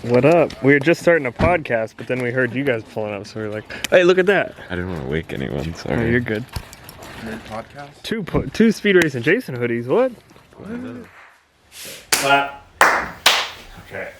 What up? We were just starting a podcast, but then we heard you guys pulling up, so we were like, hey, look at that. I didn't want to wake anyone, sorry. Oh, you're good. Podcast? Two SpeedRacinJason hoodies, what? Clap. Okay.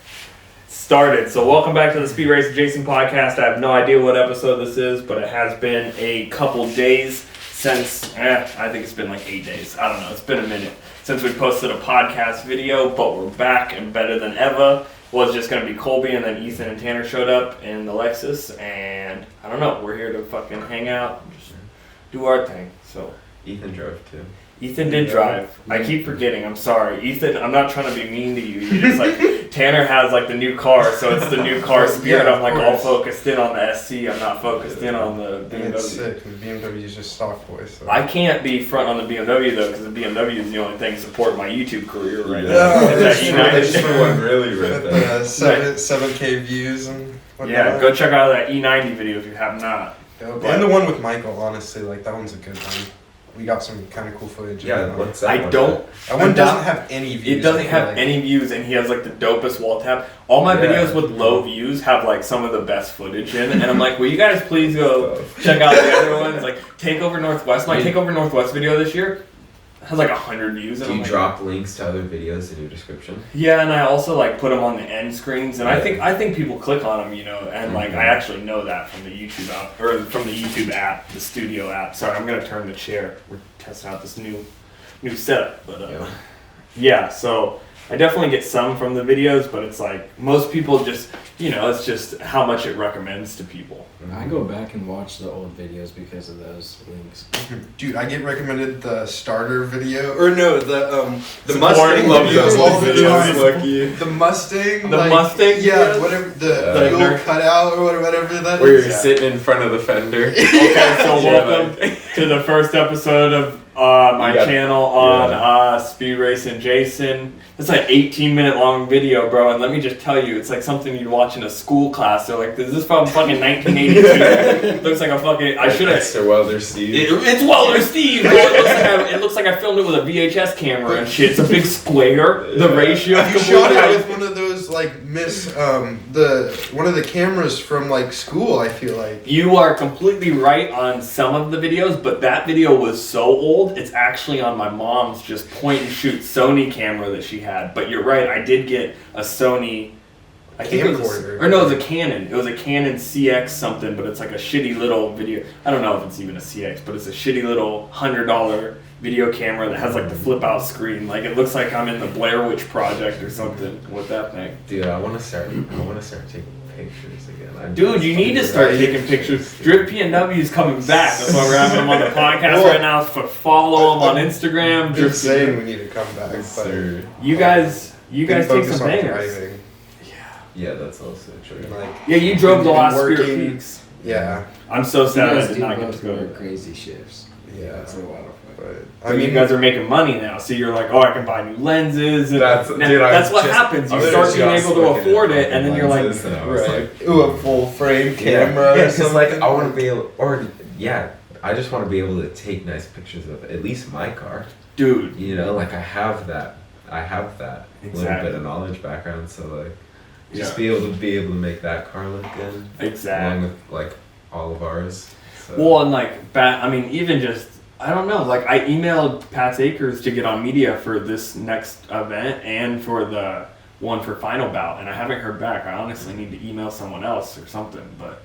Started. So welcome back to the SpeedRacinJason Podcast. I have no idea what episode this is, but it has been a couple days since, I think it's been like 8 days. I don't know. It's been a minute since we posted a podcast video, but we're back and better than ever. Was just going to be Colby, and then Ethan and Tanner showed up in the Lexus, and I don't know. We're here to fucking hang out, just do our thing. So Ethan drove too. Ethan did drive. I keep forgetting. I'm sorry. Ethan, I'm not trying to be mean to you. You just like, Tanner has like the new car, so it's the new car spirit. Yeah, I'm like all focused in on the SC. I'm not focused in on the BMW. It's sick, because BMW is just stock voice. So. I can't be front on the BMW though, because the BMW is the only thing supporting my YouTube career right now. Yeah, Is that I just E90? for one really read that. 7K views and whatnot. Yeah, go check out that E90 video if you have not. And the one with Michael, honestly, like that one's a good one. We got some kind of cool footage. Yeah, what's that? I don't. That one doesn't have any views. It doesn't have any views, and he has like the dopest wall tap. All my videos with low views have like some of the best footage in, and I'm like, will you guys please go check out the other ones? Like Takeover Northwest. My Takeover Northwest video this year has like 100 views. Do you drop links to other videos in your description? Yeah, and I also like put them on the end screens, and I think people click on them, you know, and like I actually know that from the YouTube app or from the YouTube app, the Studio app. Sorry, I'm gonna turn the chair. We're testing out this new setup, but yeah. So I definitely get some from the videos, but it's like most people just, you know, it's just how much it recommends to people. I go back and watch the old videos because of those links. Dude, I get recommended the starter video, or no, the Mustang. Love those old videos, Lucky. The Mustang. The like, Mustang Yeah, videos? whatever the fuel cutout or whatever that Where is. you're sitting in front of the fender. Okay, so welcome to the first episode of my channel on SpeedRacinJason. It's like 18-minute long video, bro, and let me just tell you, it's like something you'd watch in a school class. They're like, is this from fucking 1982? Looks like a fucking, I should have. Mr. Welder Steve. It's Welder Steve, bro. It looks like I filmed it with a VHS camera and shit. It's a big square. The ratio. You shot it with one of those like one of the cameras from like school. I feel like You are completely right on some of the videos, but that video was so old, it's actually on my mom's just point and shoot Sony camera that she had. But you're right, I did get a Sony, I think it was it was a Canon. It was a Canon CX something, but it's like a shitty little video. I don't know if it's even a CX, but it's a shitty little $100 video camera that has like the flip out screen. Like it looks like I'm in the Blair Witch Project or something with that thing. Dude, I want to start taking pictures again. Dude, you need to start taking pictures. Drift PNW is coming back. That's why we're having him on the podcast right now. Follow him on Instagram. Just saying we need to come back. Sir. You guys take some bangers. Yeah, that's also true. Yeah, you drove the last working. Spirit Peaks. Yeah. I'm so You sad I guys did do not get both to go. work crazy shifts. Yeah. That's a lot of fun. But You guys are making money now, so you're like, oh, I can buy new lenses. And That's what happens. You start being able to afford it, and then you're like, ooh, a full frame camera. Yeah, because like I want to be able, I just want to be able to take nice pictures of at least my car. dude. You know, like I have that little bit of knowledge background, so like just be able to make that car look good. Exactly. Along with like all of ours. So. Well, and like, even just, I don't know, like I emailed Pat's Acres to get on media for this next event and for the one for Final Bout, and I haven't heard back. I honestly need to email someone else or something, but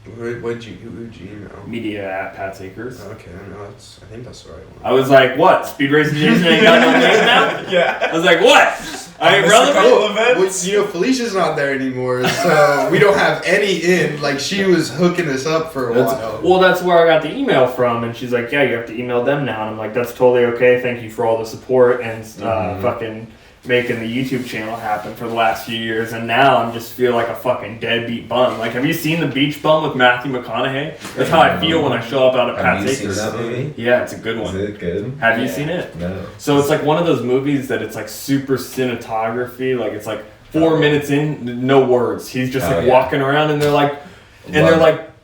Who'd you email? media at Pat's Acres. Okay, no, I think that's the right one. I was like, what? SpeedRacinJason ain't got no name now? Yeah. I was like, what? I ain't relevant? Well, you know, Felicia's not there anymore, so we don't have any in. Like, she was hooking us up for a while. Well, that's where I got the email from, and she's like, yeah, you have to email them now. And I'm like, that's totally okay. Thank you for all the support and fucking making the YouTube channel happen for the last few years. And now I'm just feel like a fucking deadbeat bum. Like, have you seen The Beach Bum with Matthew McConaughey? That's how I feel when I show up out at Pat's Acres. Have you seen that movie? Yeah, it's a good one. Is it good? Have you seen it? No. So it's like one of those movies that it's like super cinematography. Like it's like 4 minutes in, no words. He's just walking around, and they're like,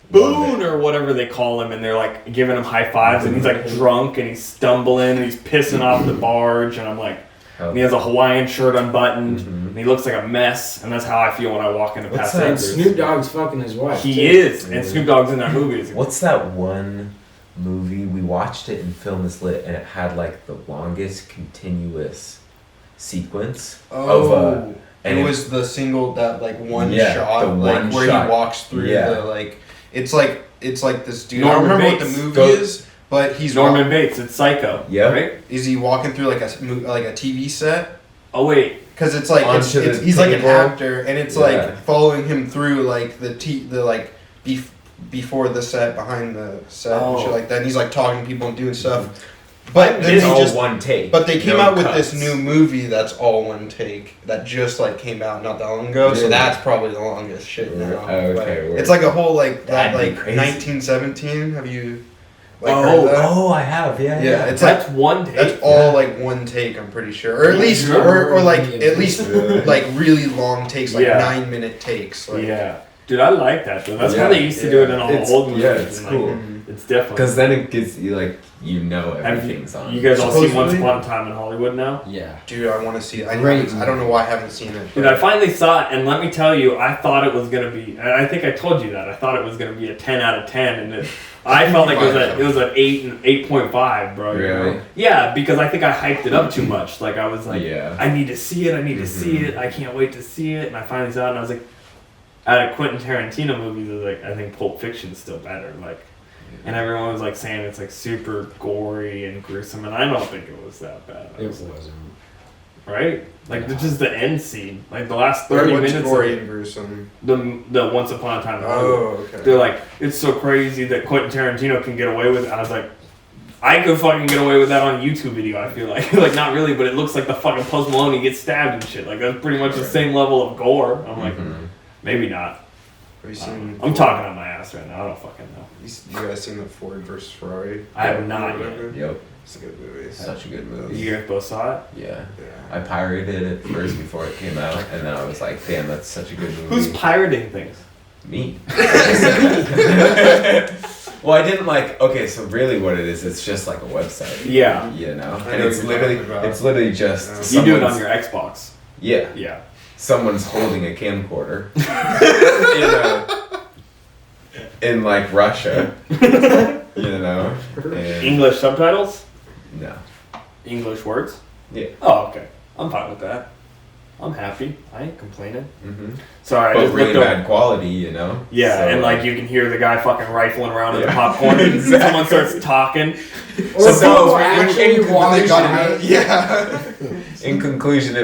Boone or whatever they call him, and they're like giving him high fives, and he's like drunk and he's stumbling and he's pissing off the barge, and I'm like, And he has a Hawaiian shirt unbuttoned, and he looks like a mess, and that's how I feel when I walk into past And actors. Snoop Dogg's fucking his wife. He is, and Snoop Dogg's in that movie. What's that one movie? We watched it in Film is Lit, and it had like the longest continuous sequence of and it was the single that like one Yeah, shot, the like one where shot. he walks through the like. It's like this dude. Norman I don't remember Bates. what the movie is, but he's Norman Bates. It's Psycho. Yeah. Right? Is he walking through like a TV set? Oh wait. Because it's like he's like an actor, and it's like following him through like before the set, behind the set, and shit like that. And he's like talking to people and doing stuff. But then it's all one take. But they came out with cuts. this new movie that's all one take that just like came out not that long ago. So that's probably the longest shit now. Okay. It's like a whole like that That'd be like crazy. 1917. Have you heard that? I have. Yeah. It's That's like one take. that's all like one take. I'm pretty sure, or at least or like at least like really long takes, like 9-minute takes. Like, yeah. Dude, I like that though. That's how they used to do it in all the old movies. Yeah, it's and, cool. Like, it's different. Because then it gives you like everything's on. You guys all see Supposedly? Once Upon a Time in Hollywood now? Yeah. dude, I want to see it. I Great. don't know why I haven't seen it. Dude, I finally saw it, and let me tell you, I thought it was gonna be. And I think I told you that I thought it was gonna be a 10 out of 10, and I felt like it was an 8.5, bro. Really? You know? Yeah, because I think I hyped it up too much. Like I was like, Yeah. I need to see it. I need to see it. I can't wait to see it. And I finally saw it, and I was like, out of Quentin Tarantino movies, I was like, I think Pulp Fiction's still better. Like. And everyone was like saying it's like super gory and gruesome, and I don't think it was that bad. It wasn't. Right? Like just the end scene, like the last 30 What's minutes. gory Of and gruesome? the Once Upon a Time in Hollywood. Oh, okay. They're like, it's so crazy that Quentin Tarantino can get away with it. I was like, I could fucking get away with that on a YouTube video. I feel like, like not really, but it looks like the fucking Post Malone gets stabbed and shit. Like that's pretty much the same level of gore. I'm like, maybe not. Have you seen? I'm talking on my ass right now. I don't fucking know. You guys seen the Ford versus Ferrari? I have not yet. Yep. It's a good movie. Such a good movie. You guys both saw it? Yeah. Yeah. I pirated it first before it came out, and then I was like, damn, that's such a good movie. Who's pirating things? Me. Well, I didn't okay, so really what it is, it's just like a website. Yeah. You know? I And know it's what you're literally talking about. it's literally just You do it on someone's- your Xbox. Yeah. Yeah. Someone's holding a camcorder in like Russia. You know? And English subtitles? no. English words? Yeah. Oh, okay. I'm fine with that. I'm happy. I ain't complaining. Mm-hmm. Sorry, I But just really looked up. bad quality, you know? Yeah, So, and like you can hear the guy fucking rifling around in the Yeah. popcorn, and someone starts talking. Or So, actually When they watch got it. it, yeah. in conclusion,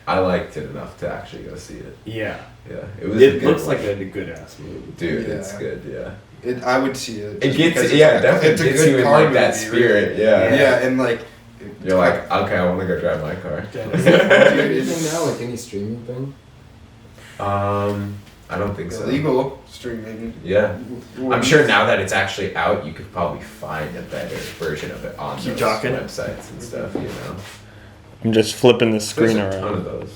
I liked it enough to actually go see it. Yeah, Yeah, it was. a it good looks one. like a good ass movie. Dude, it's Yeah. good. Yeah, I would see it. it just gets because definitely it's a gets good you in car like that movie, spirit. really. Yeah. Yeah, and like. You're like, okay, I want to go drive my car. Anything now, like any streaming thing? I don't think so. Illegal streaming. Yeah, I'm sure now that it's actually out, you could probably find a better version of it on Keep those talking. websites and stuff. You know, I'm just flipping the there's screen a ton of around. those.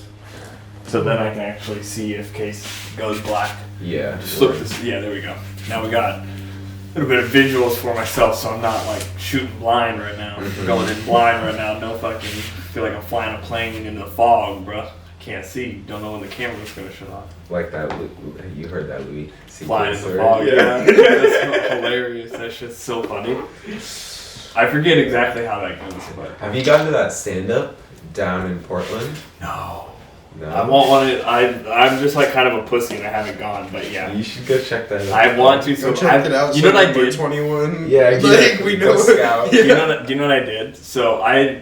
So then I can actually see if case goes black. Yeah. Just flip this. Yeah, there we go. Now we got a little bit of visuals for myself, so I'm not like shooting blind right now. Mhm. Going in blind right now. No fucking. Feel like I'm flying a plane in the fog, bruh. Can't see. Don't know when the camera's gonna shut off. Like that, you heard that, Louis? Flying in the Sequencer. fog. Yeah, that's hilarious. That shit's so funny. I forget exactly how that goes, but Have you gone to that stand-up down in Portland? no. No. I want one. I'm just like kind of a pussy and I haven't gone, but yeah. You should go check that out. I want to. So Go check it out. You know what I number did? 21. Yeah, like we know. Scout. Do you know what I did? So I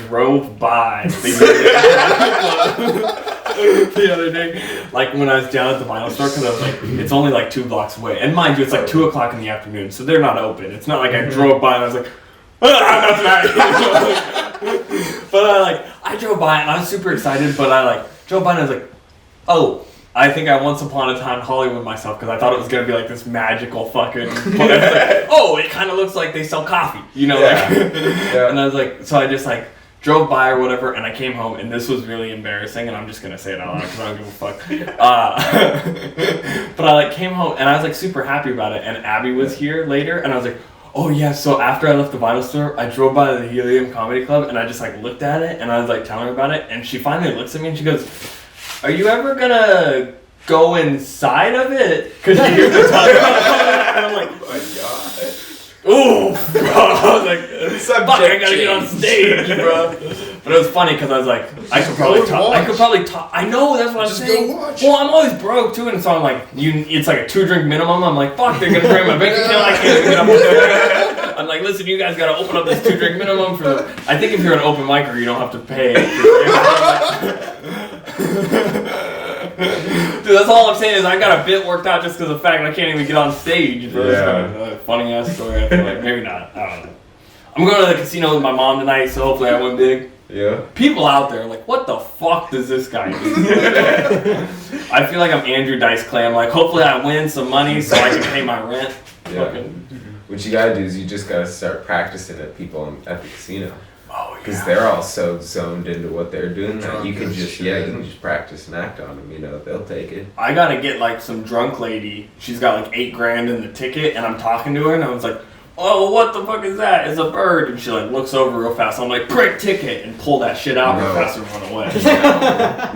drove by the other day, like when I was down at the vinyl store, because I was like, it's only like 2 blocks away, and mind you, it's like 2:00 in the afternoon, so they're not open. It's not like I drove by and I was like, not tonight. But I drove by and I was super excited, but I drove by and I was like, oh. I think I Once Upon a Time Hollywood myself because I thought it was gonna be like this magical fucking. But I was like, oh, it kind of looks like they sell coffee, you know? Yeah. Like, Yeah. And I was like, so I just drove by or whatever, and I came home, and this was really embarrassing, and I'm just gonna say it out loud because I don't give a fuck. But I came home and I was super happy about it, and Abby was here later, and I was like, Oh yeah, so after I left the vinyl store, I drove by the Helium Comedy Club and I just like looked at it and I was like telling her about it and she finally looks at me and she goes, "Are you ever gonna go inside of it?" Because she hears me talking about it and I'm like, Oh my god. "Ooh, bro." I was like, "Fuck, I gotta get on stage, bro." But it was funny because I was like, I could probably talk. I know, that's what I'm saying. Go watch. Well, I'm always broke too, and so I'm like, it's like a 2-drink minimum. I'm like, fuck, they're gonna drain my bank account. I can't even get up. I'm like, listen, you guys gotta open up this 2-drink minimum for. I think if you're an open micer, you don't have to pay. Dude, that's all I'm saying is I got a bit worked out just because of the fact I can't even get on stage. Bro. Yeah. Funny ass story. I feel like maybe not. I don't know. I'm going to the casino with my mom tonight, so hopefully I win big. Yeah. People out there are like, what the fuck does this guy do? I feel like I'm Andrew Dice Clay. I'm like, hopefully I win some money so I can pay my rent. Yeah. Fucking. What you gotta do is you just gotta start practicing at people at the casino. Oh, yeah. Because they're all so zoned into what they're doing that Drunk you can as just, shit. you can just practice and act on them, they'll take it. I gotta get like some drunk lady. She's got like $8,000 in the ticket, and I'm talking to her, and I was like, "Oh, what the fuck is that? It's a bird." And she like looks over real fast. I'm like, "Prick ticket," and pull that shit out real No. fast and run away.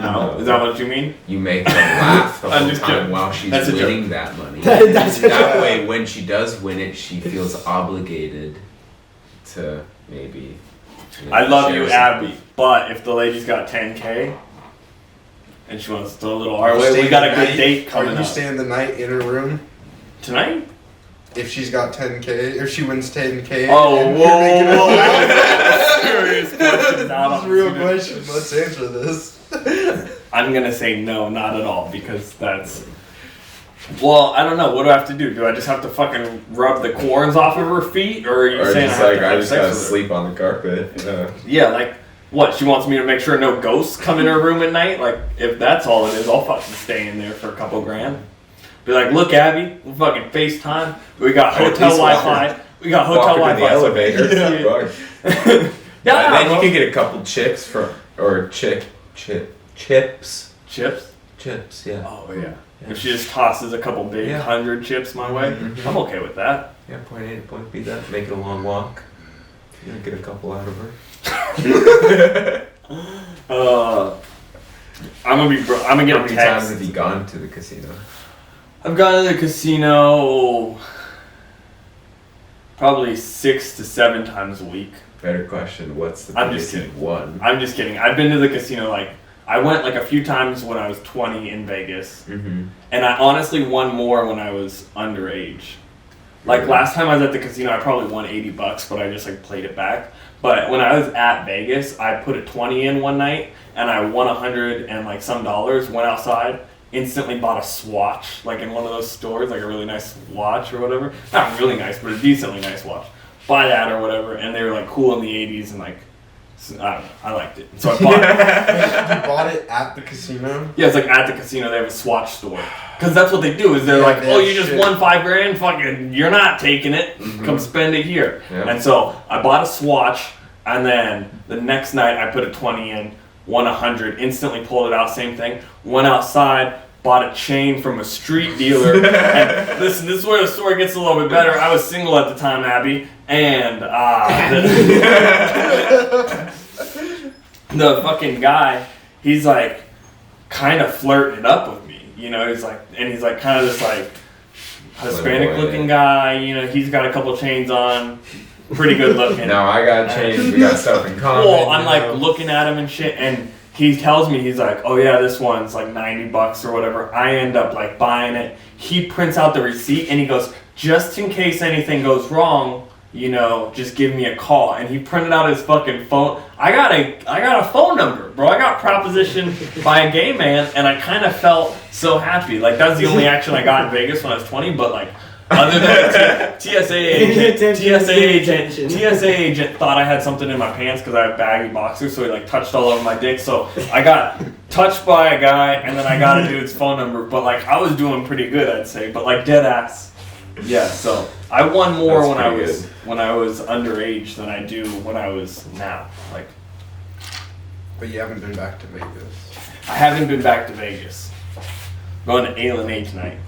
No, is that what you mean? You make her laugh the I'm whole just time kidding. while she's That's a joke. winning that money. That's a That joke. way, when she does win it, she feels obligated to maybe. I love you, share Abby, but if the lady's got $10K and she wants to throw a little our way, we got a good date coming Are you up staying the night in her room? tonight. If she's got 10K, if she wins 10K. Oh, and whoa, you're making it whoa, laugh. serious questions out This is on a real the- question. Let's answer this. I'm gonna say no, not at all, because that's. Well, I don't know. What do I have to do? Do I just have to fucking rub the corns off of her feet, or are you Or saying just I have like, to I have just sex gotta with her? sleep on the carpet. Yeah, like what? She wants me to make sure no ghosts come in her room at night. Like if that's all it is, I'll fucking stay in there for a couple grand. Be like, look, Abby, we'll fucking FaceTime. We got At hotel least Wi-Fi. We got hotel Walk her to the Wi-Fi. elevator. Yeah. Fuck. Yeah, And then bro. you can get a couple chips chips. Chips. Yeah. Oh yeah. If she just tosses a couple big 100 chips my way, Mhm. I'm okay with that. Yeah, point A to point B. That make it a long walk. You get a couple out of her. I'm gonna get How a many times text. have you gone to the casino? I've gone to the casino probably 6 to 7 times a week. Better question. What's the I'm biggest just kidding. one? I'm just kidding. I've been to the casino I went like a few times when I was 20 in Vegas, Mm-hmm. and I honestly won more when I was underage. Like last time I was at the casino, I probably won $80, but I just like played it back. But when I was at Vegas, I put a 20 in one night, and I won $100 and like some dollars. Went outside, instantly bought a Swatch, like in one of those stores, like a really nice watch or whatever. Not really nice, but a decently nice watch. Buy that or whatever, and they were like cool in the 80s, and like I don't know, I liked it, so I bought it. You bought it at the casino? Yeah, it's like at the casino they have a Swatch store. Because that's what they do, is they're Yeah, like, they oh, have you just shit. won $5,000, fucking, you're not taking it. Mhm. Come spend it here. Yeah. And so I bought a Swatch, and then the next night I put a 20 in, won 100, instantly pulled it out, same thing. Went outside, bought a chain from a street dealer. And listen, this is where the story gets a little bit better. I was single at the time, Abby, and the fucking guy, he's like kind of flirting it up with me, you know. He's like kind of this like Hispanic looking guy, you know. He's got a couple chains on, pretty good looking. Now I got changed. We got stuff in common. Well, I'm you like know? looking at him and shit, and he tells me, he's like, oh yeah, this one's like $90 or whatever. I end up like buying it. He prints out the receipt and he goes, just in case anything goes wrong, you know, just give me a call. And he printed out his fucking phone. I got a phone number, bro. I got propositioned by a gay man, and I kind of felt so happy. Like that's the only action I got in Vegas when I was 20. But like, other than TSA agent thought I had something in my pants because I have baggy boxers, so he like touched all over my dick. So I got touched by a guy, and then I got a dude's phone number. But like, I was doing pretty good, I'd say. But like, dead ass. Yeah, so I won more That's when I pretty was good. when I was underage than I do when I was now. Like, But you haven't been back to Vegas. I haven't been back to Vegas. Going to A&A tonight.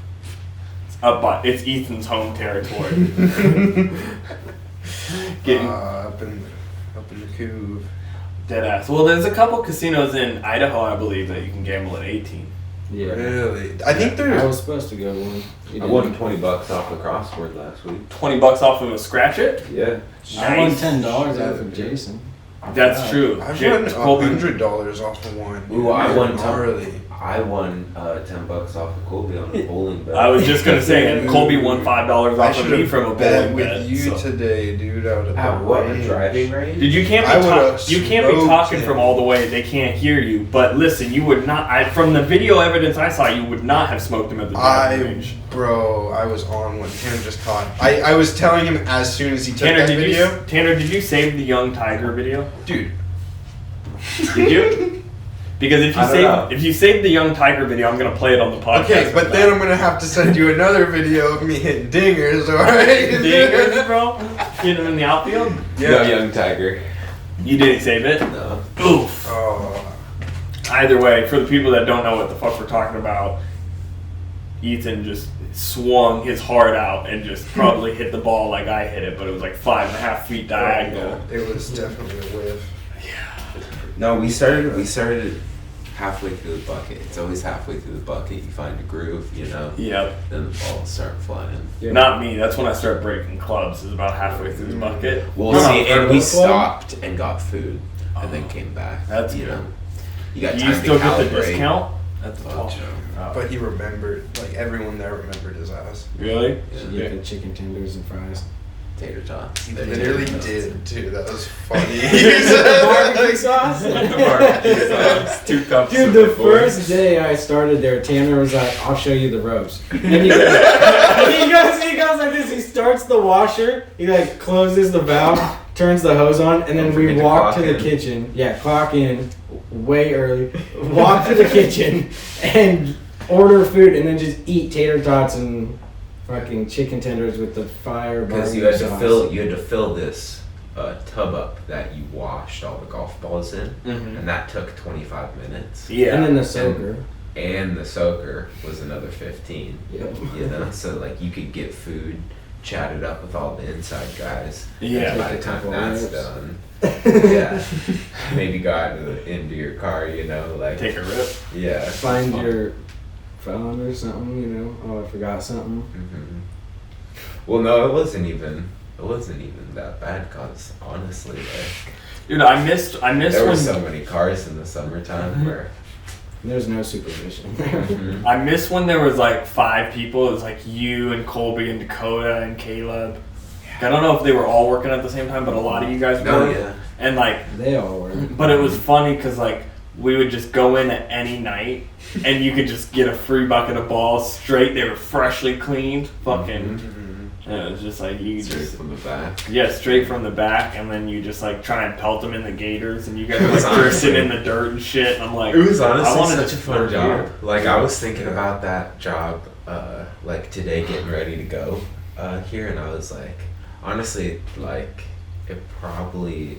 But it's Ethan's home territory. Getting up in the Couve. dead ass. Well, there's a couple casinos in Idaho, I believe, that you can gamble at 18. Yeah. Really? I think there's. I was supposed to go to one. I won $20 off the crossword last week. $20 off of a scratch it? Yeah. I won Nice. $10 off of Jason. That's true. I've Shit, won Colby- $100 off of one. Ooh, I won gnarly. I won $10 off of Colby on a bowling bet. I was just gonna say, and Colby won $5 I off of should me have from a bet bowling with bet. you so. today, dude. Out of At the what, a range. driving range? Dude, you can't I be would've you can't be smoked talking him. from all the way. They can't hear you. But listen, you would not. From the video evidence I saw, you would not have smoked him at the driving range. Bro, I was on when Tanner just caught. I was telling him as soon as he took Tanner, that video. Tanner, did you save the young tiger video? Dude. Did you? Because if you save the young tiger video, I'm gonna play it on the podcast. Okay, but then I'm gonna have to send you another video of me hitting dingers, alright? Dingers, bro. Get him in the outfield. No young tiger. You didn't save it. No. Oof. Oh. Either way, for the people that don't know what the fuck we're talking about, Ethan just swung his heart out and just probably hit the ball like I hit it, but it was like 5.5 feet diagonal. It was definitely a whiff. No, we started halfway through the bucket. It's always halfway through the bucket. You find a groove, you know. Yep. Then the balls start flying. Yeah. Not me. That's when I start breaking clubs. Is about halfway through the bucket. Well, No, see, and we club? stopped and got food, and then came back. That's you good. know. You got Do time you still to get the calibrate. discount at the Oh, top? Joe. Oh. But he remembered, like everyone there remembered his ass. Really? You get the chicken tenders and fries. Tater tots. He literally did too. That was funny. Barbecue sauce? Barbecue sauce. 2 cups. Dude, of the it, boys. first day I started there, Tanner was like, I'll show you the ropes. And he goes like this, he starts the washer, he like closes the valve, turns the hose on, and then Don't we forget to walk clock to the in. kitchen. Yeah, clock in way early. Walk to the kitchen and order food and then just eat tater tots and fucking chicken tenders with the fire Because barbecue you had to sauce. fill this tub up that you washed all the golf balls in, Mhm. and that took 25 minutes. Yeah. And then the soaker. And the soaker was another 15. Yep. You know, so like you could get food, chat it up with all the inside guys. Yeah. And by Take the a time couple that's rips. done, yeah, maybe got into your car. You know, like Take a rip. yeah, Find your phone or something, you know. Oh, I forgot something. hmm Well, no, it wasn't even that bad. Cause honestly, like Dude, I missed there when were so many cars in the summertime where. There's no supervision. Mhm. I miss when there was like 5 people. It was like you and Colby and Dakota and Caleb. I don't know if they were all working at the same time, but a lot of you guys were. Oh yeah. And like, They all were. but it was funny because like we would just go in at any night and you could just get a free bucket of balls straight. They were freshly cleaned. Fucking. Mhm. And it was just like you Straight just. from the back. Yeah, straight from the back, and then you just like try and pelt them in the gators, and you guys It are was like drifting honestly- in the dirt and shit. And I'm like, It was honestly I wanted such to a fun flirt job. you. Like I was thinking about that job, like today, getting ready to go here, and I was like, honestly, like it probably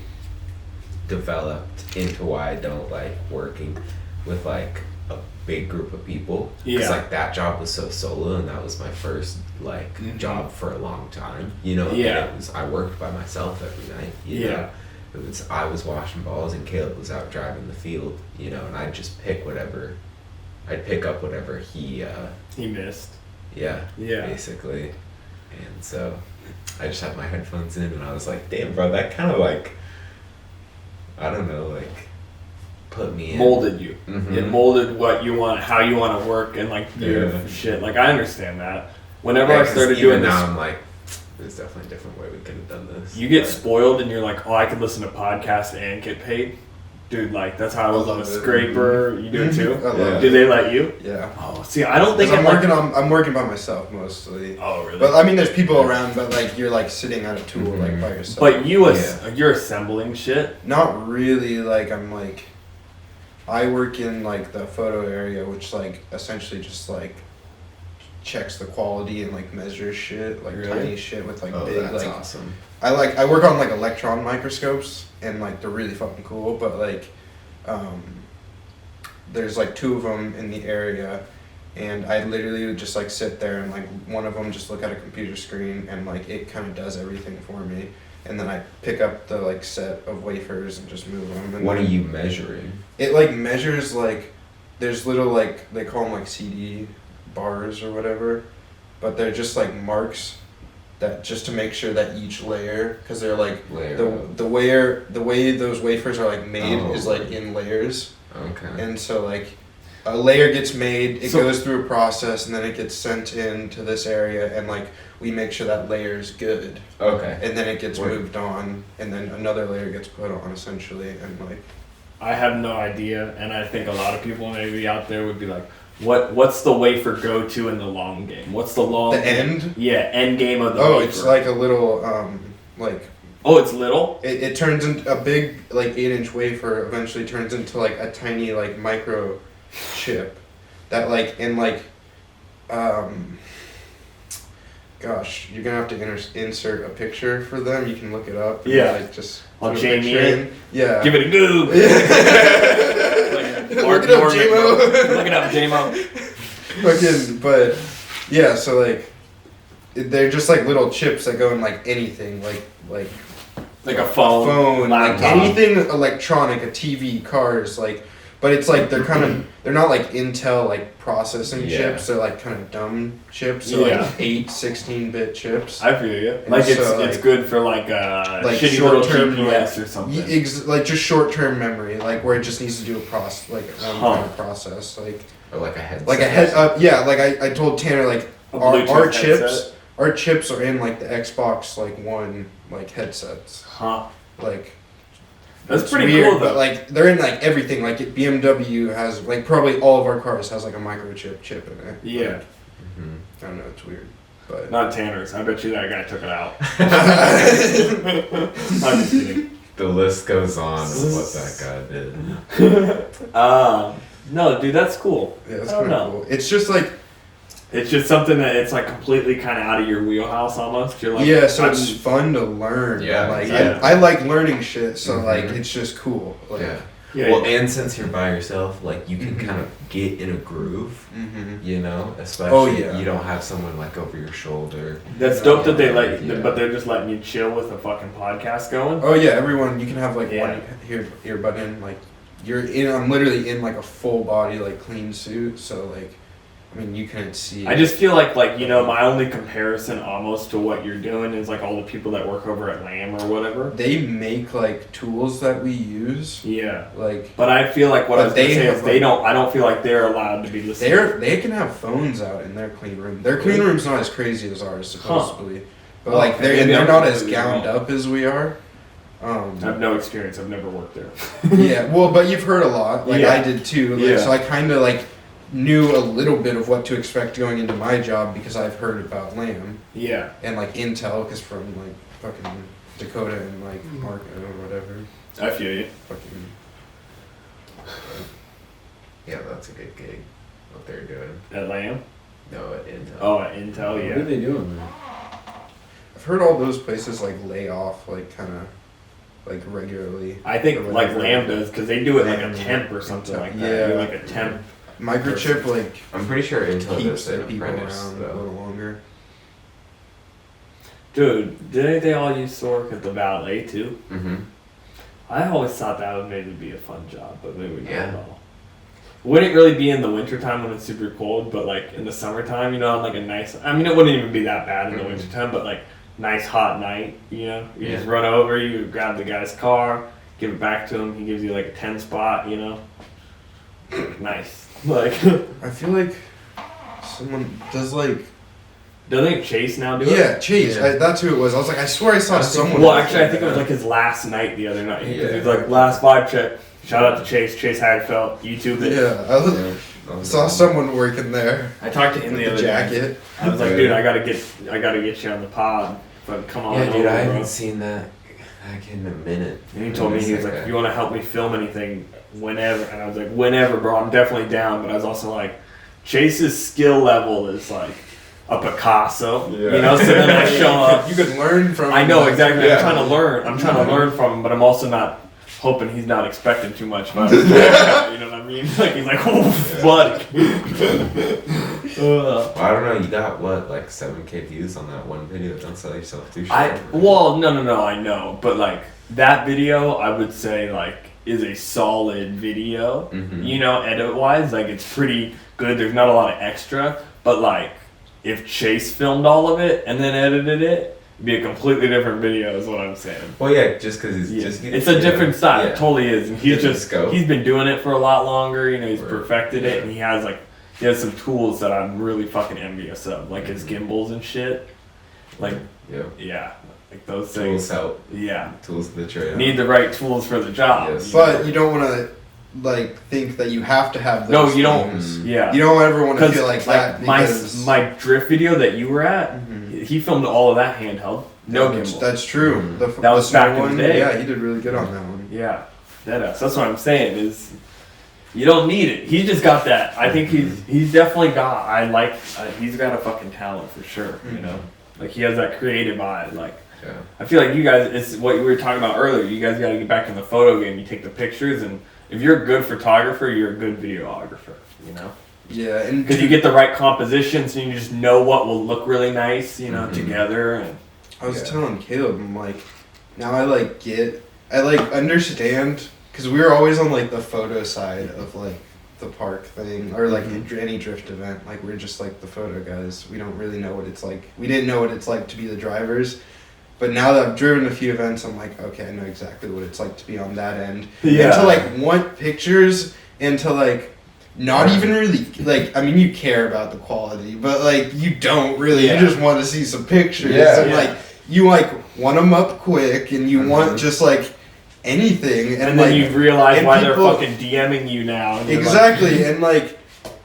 developed into why I don't like working with like a big group of people. Yeah. Because like that job was so solo, and that was my first like Mhm. job for a long time. You know, and Yeah. I worked by myself every night. You Yeah. know? I was washing balls and Caleb was out driving the field, you know, and I'd just pick up whatever he, missed. yeah, Yeah. basically. And so I just had my headphones in and I was like, damn, bro, that kind of like, I don't know, like put me in. Molded you. Mhm. It molded what you want, how you want to work, and like your Yeah. shit. Like I understand that. Whenever Yeah, I 'cause started even doing this, now I'm like, there's definitely a different way we could have done this. you get But- spoiled, and you're like, oh, I could listen to podcasts and get paid. Dude, like that's how I was on a love it. scraper. You do it too? I love Yeah. Do they let you? Yeah. Oh, see, I don't think I'm like- I'm working by myself mostly. Oh, really? But I mean, there's people around, but like you're like sitting at a tool like Mhm. by yourself. But you, Yeah. you're assembling shit. Not really. Like I'm like, I work in like the photo area, which like essentially just like checks the quality and like measures shit, like Really? tiny shit with like Oh, big that's like. awesome. I work on like electron microscopes and like they're really fucking cool, but like there's like 2 of them in the area and I literally would just like sit there and like one of them just look at a computer screen and like it kind of does everything for me, and then I pick up the like set of wafers and just move them. And what are you measuring? It like measures like there's little like they call them like CD bars or whatever, but they're just like marks that just to make sure that each layer, because they're like the way those wafers are like made is like in layers. Okay. And so like a layer gets made, it goes through a process, and then it gets sent in to this area, and like we make sure that layer is good. Okay. And then it gets moved on, and then another layer gets put on essentially, and like. I have no idea, and I think a lot of people maybe out there would be like, what's the wafer go to in the long game? What's the long The end? Yeah, end game of the wafer. Oh, it's like a little like. Oh, it's little? It turns into a big like 8-inch wafer. Eventually turns into like a tiny like micro chip, that like in like, gosh, you're gonna have to insert a picture for them. You can look it up. And, yeah. Like just. I'll Jamie in. Yeah. Give it a Google. Look it up, J-Mo. Look it up, J-Mo. Fucking, but yeah, so like they're just like little chips that go in like anything, like a phone, like anything electronic, a TV, cars, like. But it's like they're not like Intel like processing chips. They're like kind of dumb chips. So like 16-bit chips. I feel you. Like it's good for like shitty short-term GPS or something. Like just short-term memory, like where it just needs to do a process, like kind of process, like. Or like a headset. Like a head. Yeah, like I told Tanner, like our chips are in like the Xbox like One like headsets. Huh. Like. That's pretty weird, cool though. But like they're in like everything. Like BMW has like probably all of our cars has like a microchip chip in it. Yeah. Like, I don't know. It's weird, but not Tanner's. I bet you that guy took it out. I'm just kidding. The list goes on of what that guy did. No, dude, that's cool. Yeah, that's kind of cool. It's just like. It's just something that it's like completely kind of out of your wheelhouse almost. You're like, yeah, so it's fun to learn. Yeah, like I like learning shit, so like it's just cool. Like, and since you're by yourself, like you can kind of get in a groove, you know. Especially you don't have someone like over your shoulder. That's dope that they but they're just letting you chill with a fucking podcast going. Oh yeah, everyone you can have like one earbud in, like I'm literally in like a full body like clean suit, so like. I mean, you couldn't see. I just feel like my only comparison almost to what you're doing is like all the people that work over at Lamb or whatever. They make like tools that we use. Yeah. Like. But I feel like what I was gonna say is I don't feel like they're allowed to be listening. They can have phones out in their clean room. Their clean room's not as crazy as ours, supposedly. But like they're not as gowned up as we are. I have no experience. I've never worked there. Yeah. Well, but you've heard a lot. Like I did too. Like, so I kind of like. Knew a little bit of what to expect going into my job because I've heard about Lamb. Yeah. And like Intel, because from like fucking Dakota and like Marco or whatever. I feel you. Fucking. Yeah, that's a good gig. What they're doing. At Lamb? No, at Intel. Oh, at Intel, yeah. What are they doing there? I've heard all those places like lay off like kind of like regularly. I think like Lamb does because they do it like a temp or something like that. Yeah. Like a temp. Microchip, like I'm pretty sure Intel keeps does an people apprentice around a little longer. Dude, didn't they all used to work at the valet too? Mm-hmm. I always thought that would maybe be a fun job, but maybe not Yeah. at all. Wouldn't it really be in the wintertime when it's super cold, but like in the summertime, you know, on like a nice, I mean, it wouldn't even be that bad in the wintertime, but like nice hot night, you know, you just run over, you grab the guy's car, give it back to him, he gives you like a 10 spot, you know, nice. Like, I feel like someone does like. Doesn't Chase now do it? Yeah, Chase. Yeah. That's who it was. I was like, I swear I saw someone. Well, actually, I think it was like his last night the other night. He was like, last vibe check. Shout out to Chase Hagfeld. YouTube it. Yeah, I saw someone working there. I talked to him the other jacket. day. I was like, dude, I gotta get you on the pod. But come on. Yeah, dude, over, I bro. haven't seen that back in a minute. And he told me, he was like, if you want to help me film anything, whenever. And I was like, whenever, bro. I'm definitely down. But I was also like, Chase's skill level is like a Picasso. You know, so then I show up. You could learn from. I know exactly. Yeah. I'm trying to learn from him, but I'm also not hoping he's not expecting too much. But you know what I mean? Like he's like, oh, buddy. I don't know. You got what, like 7K views on that one video? Don't sell yourself too short. No. I know, but like that video, I would say like is a solid video. Mm-hmm. You know, edit wise, like it's pretty good. There's not a lot of extra, but like if Chase filmed all of it and then edited it, it'd be a completely different video. Is what I'm saying. Well, yeah, just because it's a different style. It totally is, and he's been doing it for a lot longer. You know, he's perfected it, and he has some tools that I'm really fucking envious of, like his gimbals and shit. Like, yeah, like those things. Tools help. Yeah. Tools of the trade. Need the right tools for the job. Yes. But you don't want to, like, think that you have to have those. No, you things. don't. Yeah. You don't ever want to feel like that. My drift video that you were at, he filmed all of that handheld. No gimbal. That's true. Mm-hmm. That was back in the day. Yeah, he did really good on that one. Yeah. That's what I'm saying is... You don't need it. He's just got that. I think he's definitely got. He's got a fucking talent for sure. You know, like he has that creative eye. Like, I feel like you guys. It's what you were talking about earlier. You guys got to get back in the photo game. You take the pictures, and if you're a good photographer, you're a good videographer. You know. Yeah, and because you get the right compositions, and you just know what will look really nice. You know, together. And I was telling Caleb, I'm like, now I understand. Because we were always on, like, the photo side of, like, the park thing, or, like, any drift event. Like, we're just, like, the photo guys. We don't really know what it's like. We didn't know what it's like to be the drivers. But now that I've driven a few events, I'm like, okay, I know exactly what it's like to be on that end. Yeah. And to, like, want pictures, and to, like, not even really, like, I mean, you care about the quality, but, like, you don't really. You just want to see some pictures. And, like, you, like, want them up quick, and you want just, like, anything, and then like, you realize why they're fucking DMing you now. Exactly, like,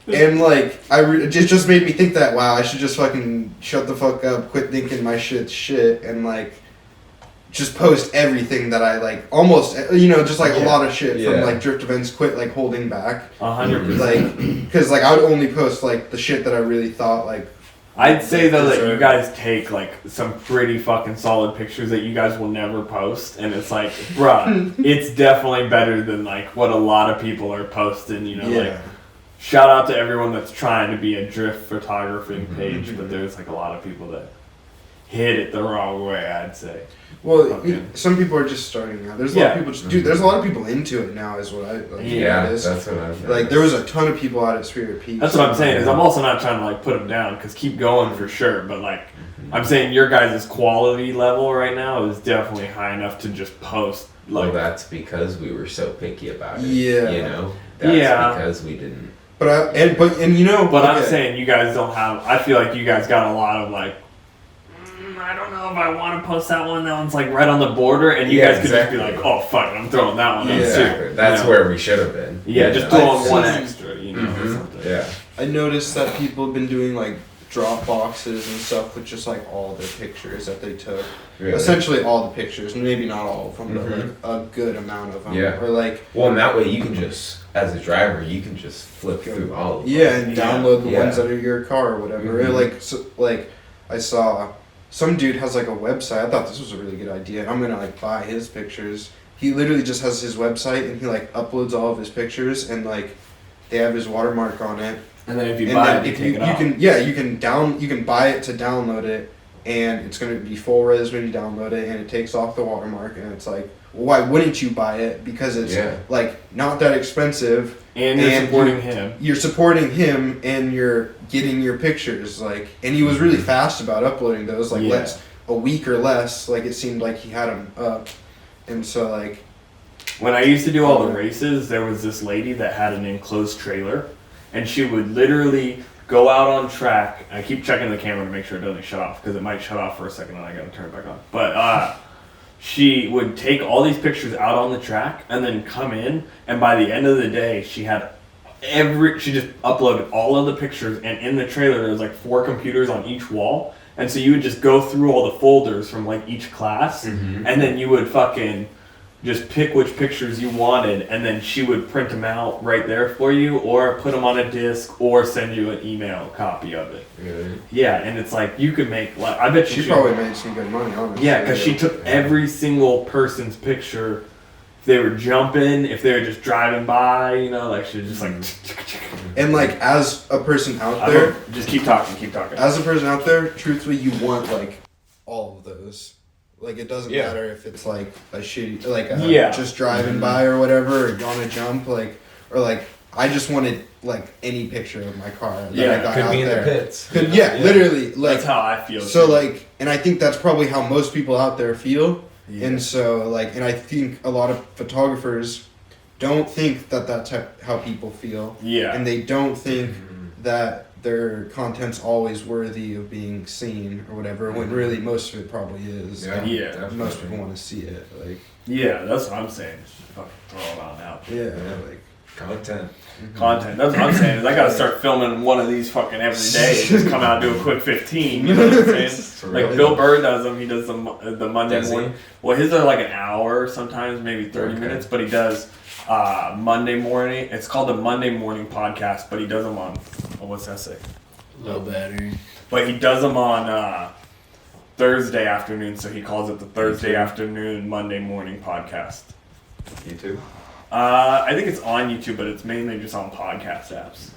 it just made me think that, wow, I should just fucking shut the fuck up, quit thinking my shit's shit, and like just post everything that I like, almost, you know, just like a lot of shit from like drift events. Quit like holding back. 100%. Like, because like I would only post like the shit that I really thought like. I'd say though that you guys take like some pretty fucking solid pictures that you guys will never post, and it's like, bruh, it's definitely better than like what a lot of people are posting. You know, like shout out to everyone that's trying to be a drift photographing page, but there's like a lot of people that hit it the wrong way. I'd say. Well, some people are just starting out. There's a lot of people there's a lot of people into it now, is what I like. Yeah, that's what I'm like. There was a ton of people out at Spirit Peak. That's what I'm saying. Is I'm also not trying to like put them down, because keep going for sure. But like, I'm saying your guys' quality level right now is definitely high enough to just post. Like, well, that's because we were so picky about it. Yeah, you know, that's because we didn't. But you know. But I'm saying you guys don't have. I feel like you guys got a lot of like. I don't know if I want to post that one. That one's like right on the border, and you guys could just be like, "Oh fuck, I'm throwing that one." Exactly. That's where we should have been. Yeah, just throwing one extra, you know. Or something. Yeah. I noticed that people have been doing like drop boxes and stuff with just like all their pictures that they took. Really? Essentially all the pictures, maybe not all of them, but like a good amount of them. Yeah. Or like. Well, and that way you can just, as a driver, you can just flip through all of them. Yeah, and download the ones that are your car or whatever. Like I saw. Some dude has like a website. I thought this was a really good idea. I'm gonna like buy his pictures. He literally just has his website, and he like uploads all of his pictures, and like they have his watermark on it. And then if you buy it, you can buy it to download it, and it's gonna be full res when you download it, and it takes off the watermark, and it's like, well, why wouldn't you buy it? Because it's like not that expensive. And you're supporting him. You're supporting him, and you're getting your pictures. Like, and he was really fast about uploading those. Like, a week or less. Like, it seemed like he had them up. And so, like, when I used to do all the races, there was this lady that had an enclosed trailer, and she would literally go out on track. I keep checking the camera to make sure it doesn't shut off, because it might shut off for a second, and I gotta turn it back on. But she would take all these pictures out on the track and then come in, and by the end of the day, she just uploaded all of the pictures, and in the trailer there was like 4 computers on each wall, and so you would just go through all the folders from like each class, and then you would fucking just pick which pictures you wanted, and then she would print them out right there for you, or put them on a disc, or send you an email copy of it. Really? Yeah, and it's like you could make like, I bet she probably made some good money on it. Yeah, because she took every single person's picture if they were jumping, if they were just driving by, you know, like she was just like. And like as a person out there, just keep talking. As a person out there, truthfully, you want like all of those. Like it doesn't matter if it's like a shitty, like just driving by or whatever, or on a jump, like or like I just wanted like any picture of my car that I got could out be in there. the pits. Literally, like that's how I feel. So too. like, and I think that's probably how most people out there feel. Yeah. And so like, and I think a lot of photographers don't think that that's how people feel. Yeah. And they don't think that their content's always worthy of being seen or whatever, when really most of it probably is. Yeah. Most people want to see it. Like. Yeah, that's what I'm saying. Just fucking throw it on out. Yeah. Like. Content. Content. That's what I'm saying. Is I gotta start filming one of these fucking every day. Just come out and do a quick 15. You know what I'm saying? Like Bill Burr does them. He does the Monday morning. Well, his are like an hour, sometimes maybe 30 minutes. But he does Monday morning. It's called the Monday Morning Podcast. But he does them on what's that say? Low battery. But he does them on Thursday afternoon. So he calls it the Thursday afternoon Monday Morning Podcast. YouTube. I think it's on YouTube, but it's mainly just on podcast apps.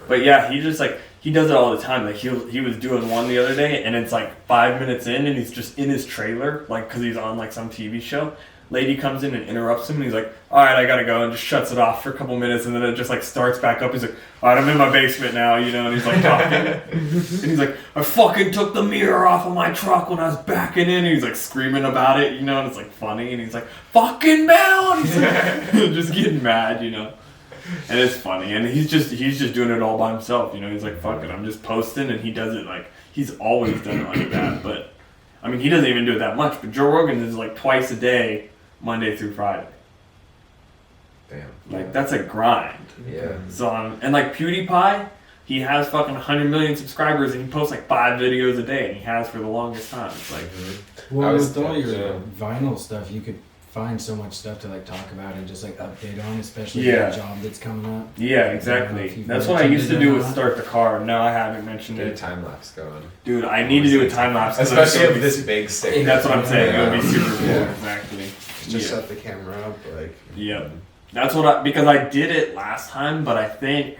But yeah, he just like he does it all the time. Like he was doing one the other day, and it's like 5 minutes in, and he's just in his trailer, like because he's on like some TV show. Lady comes in and interrupts him, and he's like, "All right, I gotta go," and just shuts it off for a couple minutes, and then it just like starts back up. He's like, "All right, I'm in my basement now," you know, and he's like talking, and he's like, "I fucking took the mirror off of my truck when I was backing in," and he's like screaming about it, you know, and it's like funny, and he's like, "Fucking Mel," and he's like, just getting mad, you know, and it's funny, and he's just doing it all by himself, you know. He's like, "Fuck it, I'm just posting," and he does it like he's always done it like that, but I mean, he doesn't even do it that much. But Joe Rogan is like twice a day. Monday through Friday. Damn. Like, that's a grind. Yeah. So, and like PewDiePie, he has fucking 100 million subscribers and he posts like 5 videos a day, and he has for the longest time. It's like, well, with all your vinyl stuff, you could find so much stuff to like talk about and just like update on, especially the job that's coming up. Yeah, exactly. That's what I used to do with Start the Car. No, I haven't mentioned Get it. a time lapse going. Dude, I need to do a time lapse. Especially with this big stick. That's what I'm saying. It would be super cool. Exactly. Just set the camera up, like. Yep. That's what because I did it last time, but I think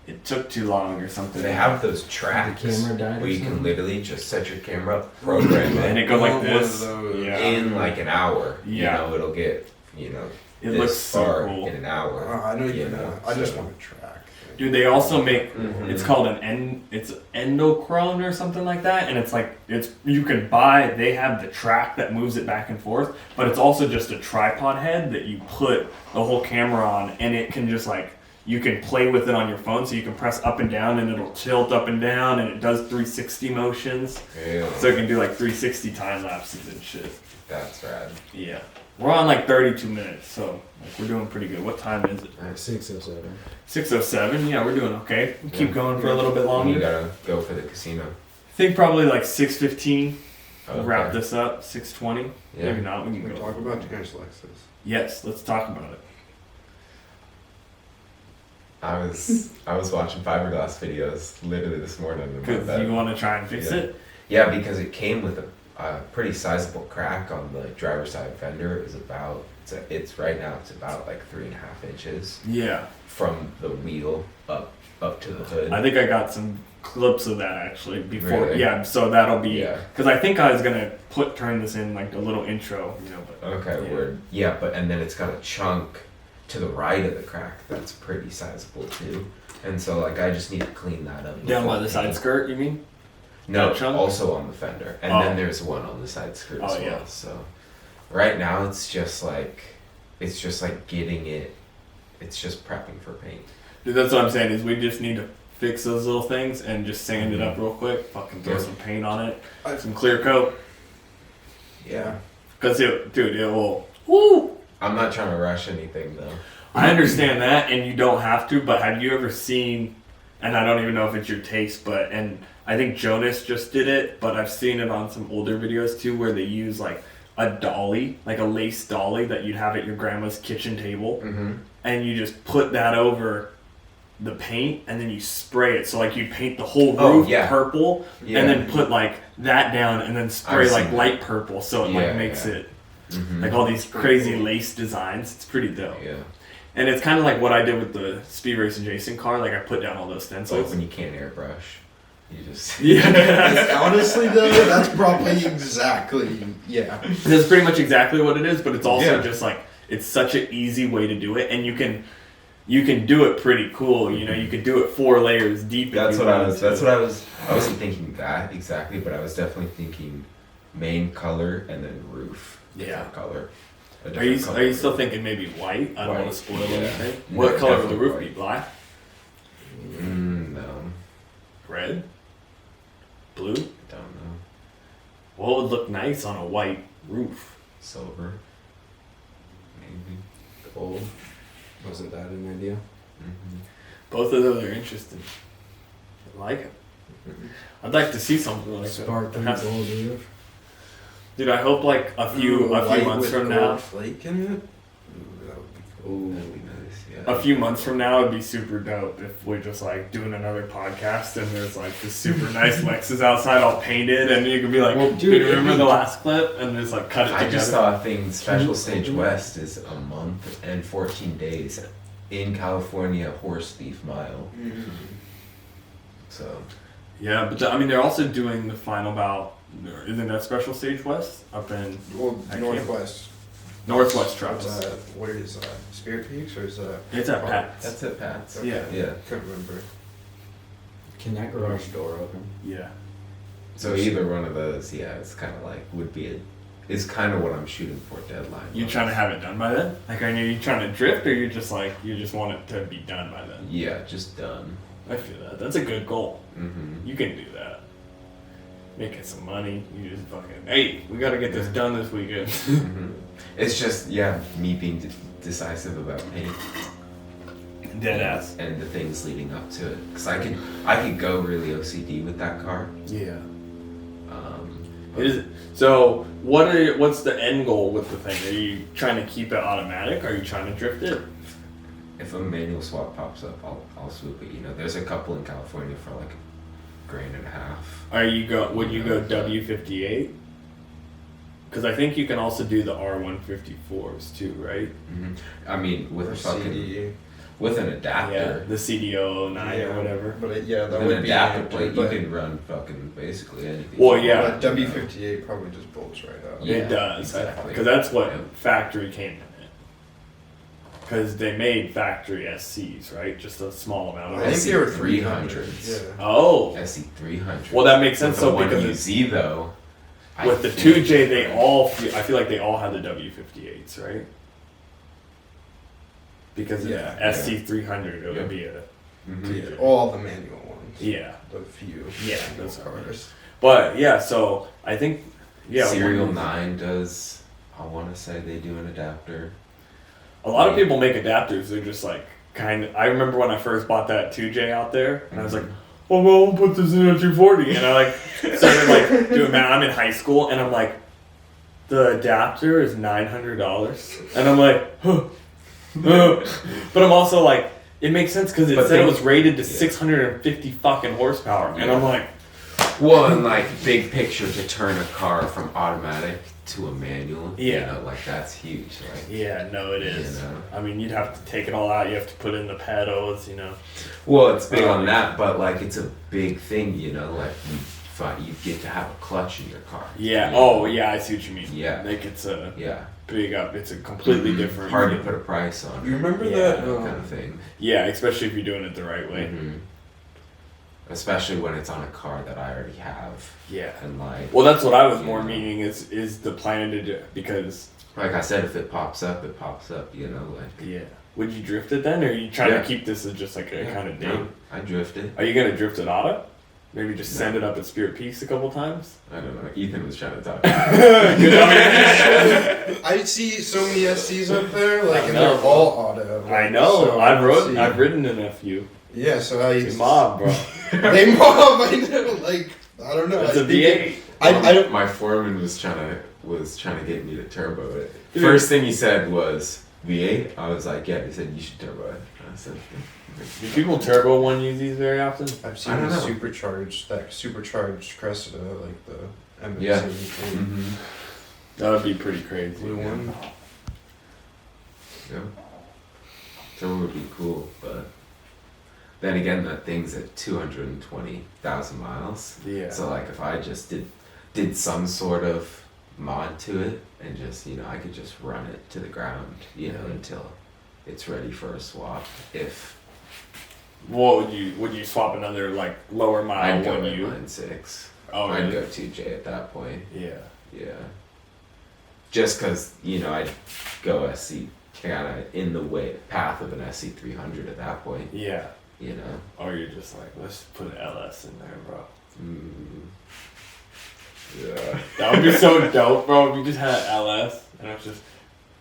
it took too long or something. They have those tracks where you can literally just set your camera up, program it, and it goes like this. In like an hour. Yeah. You know, it'll get, you know, it looks so cool in an hour. I know you know. I just want to track. Dude, they also make it's called it's endochrone or something like that, and it's like you can buy. They have the track that moves it back and forth, but it's also just a tripod head that you put the whole camera on, and it can just like you can play with it on your phone, so you can press up and down, and it'll tilt up and down, and it does 360 motions. Yeah. So it can do like 360 time lapses and shit. That's rad. Yeah. We're on like 32 minutes, so like, we're doing pretty good. What time is it? 6:07. 6:07. Yeah, we're doing okay. We'll keep going for a little bit longer. You gotta go for the casino. I think probably like 6:15. We'll Okay. wrap this up. 6:20. Yeah. Maybe not. We can go. Talk about Tanner's Lexus. Yes, let's talk about it. I was watching fiberglass videos literally this morning. Because you want to try and fix it? Yeah, because it came with a pretty sizable crack on the driver's side fender. It was about it's right now it's about like 3.5 inches. Yeah. From the wheel up to the hood. I think I got some clips of that actually before. Really? Yeah, so that'll be because I think I was gonna turn this in like a little intro, you know. But, okay, word. Yeah, but and then it's got a chunk to the right of the crack that's pretty sizable too, and so like I just need to clean that up. Down by the side skirt, you mean? No, also on the fender, and then there's one on the side skirt as well. Yeah. So right now it's just like getting it. It's just prepping for paint. Dude, that's what I'm saying is we just need to fix those little things and just sand it up real quick. Fucking throw some paint on it, some clear coat. Yeah. Because it will. Woo! I'm not trying to rush anything though. I understand that, and you don't have to. But have you ever seen? And I don't even know if it's your taste, and I think Jonas just did it, but I've seen it on some older videos too, where they use like a dolly, like a lace dolly that you'd have at your grandma's kitchen table, and you just put that over the paint, and then you spray it. So like you paint the whole roof purple, and then put like that down, and then spray like light purple, so it like makes it. Like all these crazy lace designs. It's pretty dope. Yeah. And it's kind of like what I did with the SpeedRacinJason car. Like I put down all those It's like stencils. when you can't airbrush, you just. Yeah. Honestly, though, that's probably exactly, yeah. That's pretty much exactly what it is, but it's also Yeah. just like it's such an easy way to do it, and you can do it pretty cool. You know, you could do it 4 layers deep. That's what I was. I wasn't thinking that exactly, but I was definitely thinking main color and then roof. Different color. Are you still thinking maybe white? I don't want White, to spoil yeah. anything. No, What color would the definitely roof be? white. Black? No, Red? Blue? I don't know. What would look nice on a white roof? Silver. Maybe. Gold. Wasn't that an idea? Mm-hmm. Both of those are interesting. I like it. I'd like to see something like Sparkling that. gold roof. Dude, I hope like a few months from now. Flake in it? Ooh, that would be cool. That'd be nice. Yeah. A few months from now, it'd be super dope if we're just like doing another podcast and there's like this super nice Lexus outside all painted, and you could be like, Well, dude, dude, remember the last clip? And just like cut it I together. just saw a thing. Special Stage West is a month and 14 days in California Horse Thief Mile. So Yeah, but I mean, they're also doing the final bout. Isn't that Special Stage West up in Well, I can't- Northwest. Northwest Trucks? Where is that? Spirit Peaks or is that? It's at Pat's. that's it, Pat. Yeah. Yeah. Couldn't remember. Can that garage door open? Yeah. So either one of those, yeah, it's kind of like is kind of what I'm shooting for deadline. You trying to have it done by then? Like, are you trying to drift, or you just want it to be done by then? Yeah, just done. I feel that. That's a good goal. Mm-hmm. You can do that. Making some money. You just fucking, hey, we gotta get this done this weekend. Mm-hmm. It's just me being decisive about paint. Dead ass. And the things leading up to it, because I could go really OCD with that car. Yeah. But So what's the end goal with the thing? Are you trying to keep it automatic? Or are you trying to drift it? if a manual swap pops up, I'll swoop it. You know, there's a couple in California for like $1,500. Would you go W58? Because I think you can also do the R154s too, right? Mm-hmm. I mean, with Or a fucking CD. with an Yeah, adapter. the CDO09 or whatever. But that With would an be adapter an plate, but- you can run fucking basically anything. Well, yeah. But W58 probably just bolts right out. Yeah, It does, exactly. because that's what Yeah. factory came in it. Because they made factory SCs, right? Just a small amount of I think SC they were 300s. 300s. Yeah. Oh, SC300. well, that makes sense. With the So one because UZ though, I with the think- 2J, I feel like they all had the W58s, right? Because Yeah. of SC300, it Yeah. would be a Mhm. Yeah, all the manual ones. yeah. The few. Yeah, manual those are cars. But yeah, so I think Serial one- 9 does. I want to say they do an adapter. A lot of people make adapters. They're just like I remember when I first bought that 2J out there, and I was like, "Oh well, I'll put this in a 240," and I like started like doing man. I'm in high school, and I'm like, the adapter is $900, and I'm like, huh. But I'm also like, it makes sense because it But said it they- was rated to yeah. 650 fucking horsepower, and I'm like, Well, and like big picture to turn a car from automatic to a manual. Yeah. You know, like that's huge. Like, yeah, no, it is. You know. I mean, you'd have to take it all out. You have to put in the pedals, you know. well, it's big on that, but like it's a big thing. You know, like you get to have a clutch in your car. Yeah. You know? Oh, yeah. I see what you mean. Yeah. Like it's a Yeah. big up. It's a completely different. Hard to put a price on. You remember Yeah, that? kind of thing. Yeah, especially if you're doing it the right way. Mhm. Especially when it's on a car that I already have, Yeah. and like, Well, that's what I was more Yeah. meaning is the plan to do because like I said, if it pops up, it pops up. You know, like. yeah. Would you drift it then, or are you trying Yeah. to keep this as just like a Yeah, kind of no, date? I drifted. Are you gonna drift it auto? Maybe just No. send it up at Spirit Peaks a couple times. I don't know. Ethan was trying to talk. I see so many SCs up there, like, I and know. they're all auto. I like, know. so see. I've ridden in a few. Yeah, so I They mob, bro. They mob. I know. Like, I don't know. It's I a think V8. I don't. My foreman was trying to get me to turbo it. Dude. First thing he said was V8. I was like, yeah. He said you should turbo it. I said, Do people turbo one UZs very often? I've seen I don't the know. supercharged Cressida, like the MX-83. Yeah. Mhm. That would be pretty crazy. Blue one. Yeah. That would be cool, but then again, that thing's at 220,000 miles. Yeah. So like, if I just did some sort of mod to it and just, you know, I could just run it to the ground, you know, until it's ready for a swap. If what would you swap another like lower mile? I'd go when in you? line 6. Oh, I'd really? go 2J at that point. Yeah. Yeah. Just because, you know, I'd go SC kind of in the path of an SC400 at that point. Yeah. You know. Or you're just like, let's put an LS in there, bro. Yeah. That would be so dope, bro. If you just had LS and it was just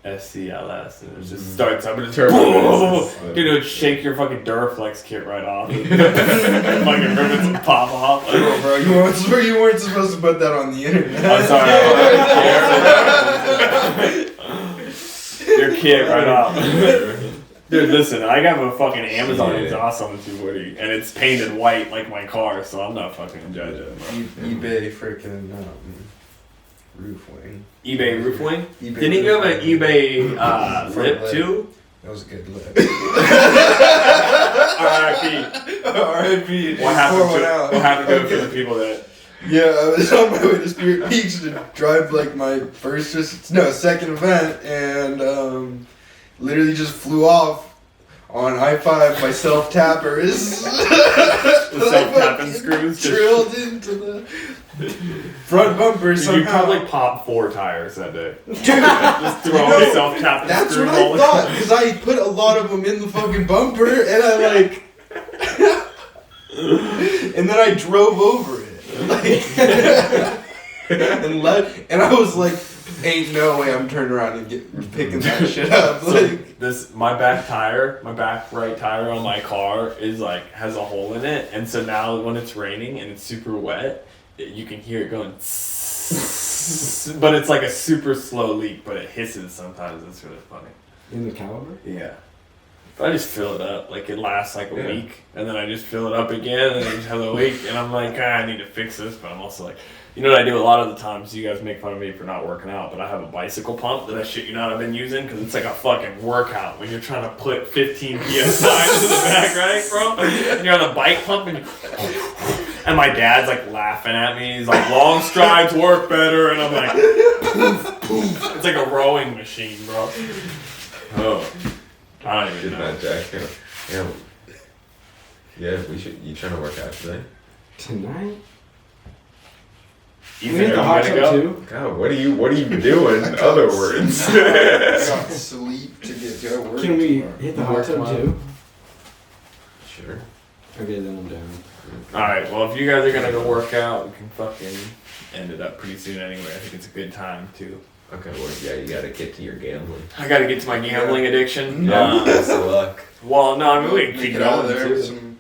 SCLS and it just starts up and it's Turbo. Dude, it would shake your fucking Duraflex kit right off. Fucking ribbons would pop off. Bro, you weren't supposed to put that on the internet. I'm sorry. Your kit right off. Dude, listen, I got a fucking Amazon exhaust on the 240 and it's painted white like my car, so I'm not fucking judging, bro. eBay freaking roof wing. eBay roof wing? eBay Didn't you have an eBay lip lip. too? That was a good lip. R.I.P. R.I.P. What happened to it for the people that... Yeah, I was on my way to Spirit Peaks to drive like my second event, and literally just flew off on I-5 by self-tappers. The self-tapping screws just... Drilled into the front bumper somehow. You probably popped 4 tires that day. Just throw self-tapping That's screws what I all thought, because I put a lot of them in the fucking bumper, and I like... and then I drove over it. And I was like, ain't no way I'm turning around and picking that shit up. Like, my back right tire on my car is like has a hole in it, and so now when it's raining and it's super wet, you can hear it going but it's like a super slow leak, but it hisses sometimes. It's really funny. In the caliber? Yeah. But I just fill it up. Like, it lasts like a week, and then I just fill it up again, and then just have a week, and I'm like, I need to fix this, but I'm also like, you know what I do a lot of the times? You guys make fun of me for not working out, but I have a bicycle pump that I shit you not I've been using, because it's like a fucking workout when you're trying to put 15 PSI into the back, right, bro? And you're on the bike pump, and my dad's like laughing at me. He's like, long strides work better, and I'm like, poof, poof. It's like a rowing machine, bro. Oh. I don't even know. That jacket. Yeah, you trying to work out today? Tonight? You We think hit the I'm hot gonna tub go? too? God, what are you doing? In other words. I got sleep to get to work. Can we tomorrow. hit the hot tub too? Sure. Okay, then I'm down. Alright, well, if you guys are gonna go work out, we can fucking end it up pretty soon anyway. I think it's a good time, too. Okay, well, yeah, you gotta get to your gambling. I gotta get to my gambling addiction. Best of luck. Well, no, I mean, we can keep Get out of going, there too.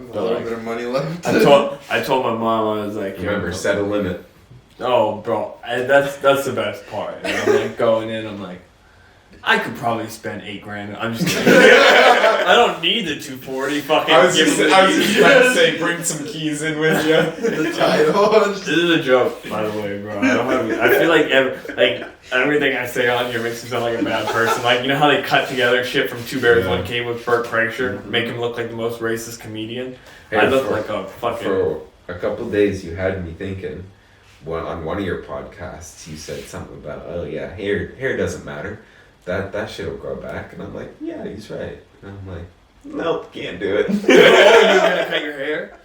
with a little bit of money left. I told my mom, I was like, Remember, set a limit. oh, bro, that's the best part. And I'm like going in, I'm like, I could probably spend $8,000. I'm just kidding. I don't need the 240. Fucking. I was just about to say, bring some keys in with you. The title. This is a joke, by the way, bro. I feel like everything I say on here makes me sound like a bad person. Like, you know how they cut together shit from Two Bears One Cave with Burt Kreischer, make him look like the most racist comedian. Hey, I look like a fucking. For a couple days, you had me thinking. On one of your podcasts, you said something about, oh yeah, hair doesn't matter. That shit'll grow back, and I'm like, yeah, he's right. And I'm like, nope, can't do it. Oh, you're gonna cut your hair?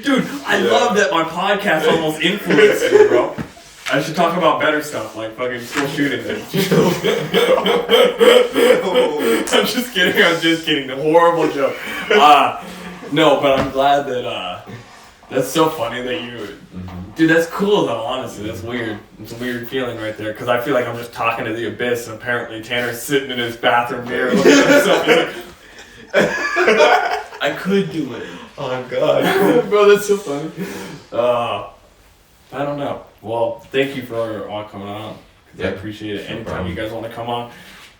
Dude, I love that my podcast almost influenced you, bro. I should talk about better stuff, like fucking school shooting things. I'm just kidding. The horrible joke. No, but I'm glad that, that's so funny that you... Dude, that's cool though, honestly. That's weird. It's a weird feeling right there, because I feel like I'm just talking to the abyss, and apparently Tanner's sitting in his bathroom mirror looking at himself. He's like, I could do it. Oh, God. Bro, that's so funny. I don't know. Well, thank you for all coming on. I appreciate it. No Anytime problem. you guys want to come on,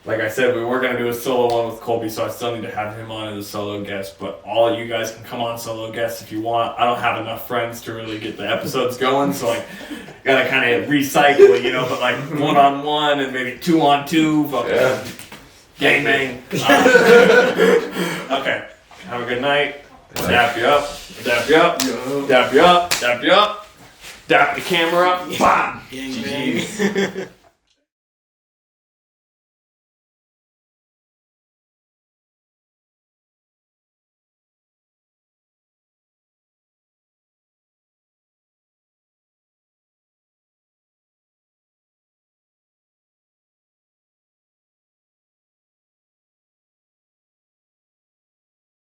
like I said, we were going to do a solo one with Colby, so I still need to have him on as a solo guest. But all of you guys can come on solo guests if you want. I don't have enough friends to really get the episodes going, so like, gotta kind of recycle, you know, but like 1-on-1 and maybe 2-on-2, fucking gang. Okay, have a good night. Dap you up, dap you up, dap you up, dap you up, dap the camera up. Bam! Gang bang.